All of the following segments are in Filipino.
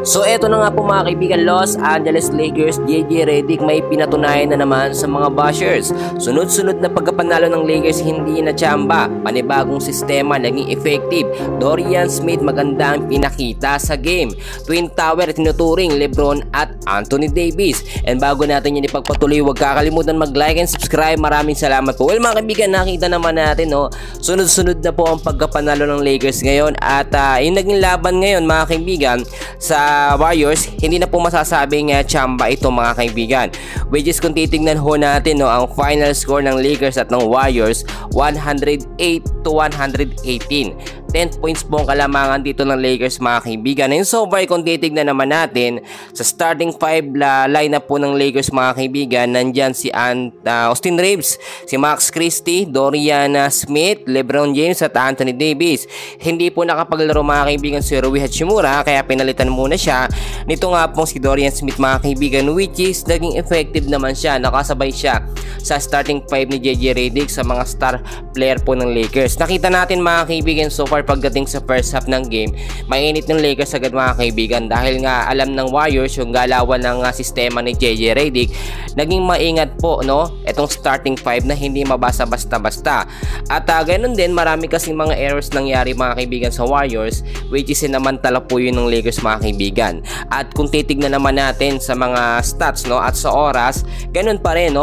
So eto na nga po mga kaibigan, Los Angeles Lakers, JJ Redick may pinatunayan na naman sa mga bashers. Sunod-sunod na pagkapanalo ng Lakers hindi na tsamba, panibagong sistema naging effective. Dorian Smith maganda ang pinakita sa game. Twin Tower tinuturing LeBron at Anthony Davis. And bago natin yan ipagpatuloy, huwag kakalimutan mag-like and subscribe. Maraming salamat po. Well mga kaibigan, nakita naman natin sunod-sunod na po ang pagkapanalo ng Lakers ngayon. At yung naging laban ngayon mga kaibigan sa Warriors, hindi na po masasabing tsamba ito mga kaibigan. Which is kung titignan ho natin ang final score ng Lakers at ng Warriors, 108-118. 10 points po ang kalamangan dito ng Lakers mga kaibigan. And so far kung titignan naman natin sa starting 5 lineup po ng Lakers mga kaibigan, nandyan si Austin Reeves, si Max Christie, Dorian Smith, LeBron James at Anthony Davis. Hindi po nakapaglaro mga kaibigan si Rui Hachimura, kaya pinalitan muna siya nito nga pong si Dorian Smith mga kaibigan, which is naging effective naman siya. Nakasabay siya sa starting 5 ni JJ Redick sa mga star player po ng Lakers. Nakita natin mga kaibigan so far pagdating sa first half ng game, mainit ng Lakers agad mga kaibigan dahil nga alam ng Warriors yung galawan ng sistema ni JJ Redick. Naging maingat po etong starting 5 na hindi mabasa basta-basta. At ganoon din, marami kasing mga errors nangyari mga kaibigan sa Warriors, which is sinamantala po yun ng Lakers mga kaibigan. At kung titignan naman natin sa mga stats at sa oras, ganun pa rin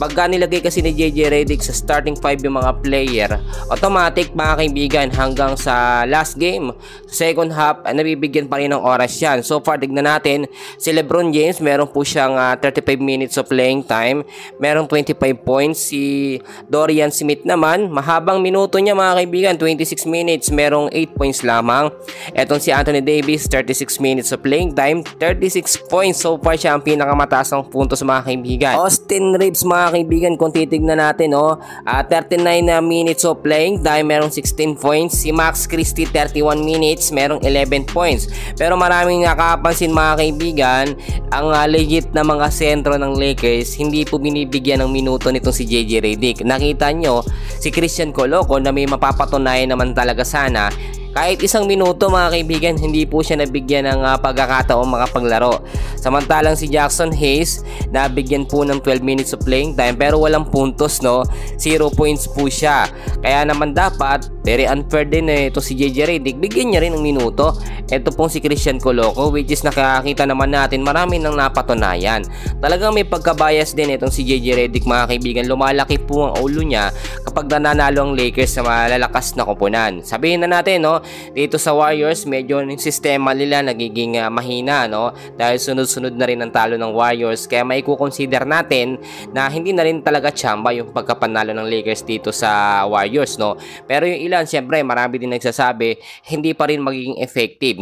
pagka nilagay kasi ni JJ Redick sa starting 5 yung mga player, automatic mga kaibigan hanggang sa last game, second half, nabibigyan pa rin ng oras yan. So far, tignan natin, si LeBron James, meron po siyang 35 minutes of playing time, meron 25 points. Si Dorian Smith naman, mahabang minuto niya mga kaibigan, 26 minutes, merong 8 points lamang. Etong si Anthony Davis, 36 minutes of playing time, 36 points. So far, siya ang pinakamataas ng puntos mga kaibigan. Austin Reeves mga kaibigan, kung titignan natin, 39 minutes of playing time, merong 16 points. Si Max Christie 31 minutes, merong 11 points. Pero maraming nakapansin mga kaibigan, ang legit na mga sentro ng Lakers hindi po binibigyan ng minuto nitong si JJ Redick. Nakita nyo si Christian Coloco na may mapapatunayan naman talaga sana. Kahit isang minuto mga kaibigan, hindi po siya nabigyan ng pagkakataong makapaglaro. Samantalang si Jackson Hayes, nabigyan po ng 12 minutes of playing time pero walang puntos 0 points po siya. Kaya naman dapat, very unfair din ito si JJ Redick, bigyan niya rin ng minuto. Ito pong si Christian Coloco, which is nakakita naman natin marami nang napatunayan. Talagang may pagkabias din itong si JJ Redick mga kaibigan. Lumalaki po ang ulo niya kapag nanalo ang Lakers sa malalakas na koponan. Sabihin na natin dito sa Warriors, medyo yung sistema nila nagiging mahina dahil sunod-sunod na rin ang talo ng Warriors, kaya may kukonsider natin na hindi na rin talaga tsamba yung pagkapanalo ng Lakers dito sa Warriors pero yung ilan, syempre marami din nagsasabi hindi pa rin magiging effective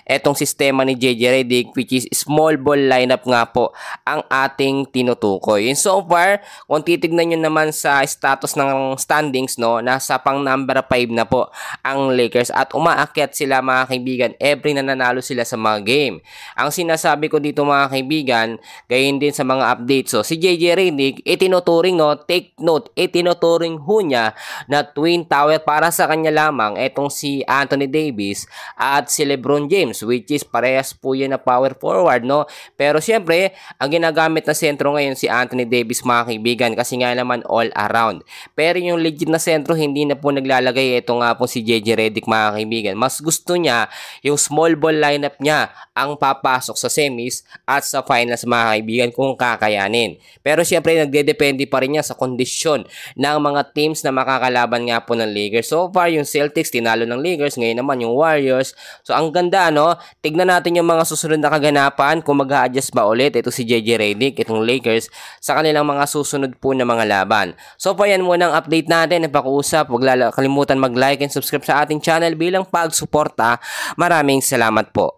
etong sistema ni JJ Redick, which is small ball lineup nga po ang ating tinutukoy. And so far, kung titignan nyo naman sa status ng standings nasa pang number 5 na po ang Lakers at umaakyat sila mga kaibigan every na nanalo sila sa mga game. Ang sinasabi ko dito mga kaibigan, gayon din sa mga updates. So si JJ Redick, itinuturing take note, itinuturing ho niya na twin tower para sa kanya lamang etong si Anthony Davis at si LeBron James, which is parehas po yan na power forward pero syempre ang ginagamit na sentro ngayon si Anthony Davis mga kaibigan kasi nga naman all around. Pero yung legit na sentro hindi na po naglalagay, ito nga po si JJ Redick mga kaibigan. Mas gusto niya yung small ball lineup niya ang papasok sa semis at sa finals mga kaibigan kung kakayanin. Pero syempre nagdedepende pa rin niya sa kondisyon ng mga teams na makakalaban nga po ng Lakers. So far yung Celtics tinalo ng Lakers, ngayon naman yung Warriors. So ang ganda tignan natin yung mga susunod na kaganapan kung mag-a-adjust ba ulit ito si JJ Redick, itong Lakers sa kanilang mga susunod po na mga laban. So far yan muna ang update natin, napakuusap. Huwag kalimutan mag-like and subscribe sa ating channel bilang pagsuporta. Maraming salamat po.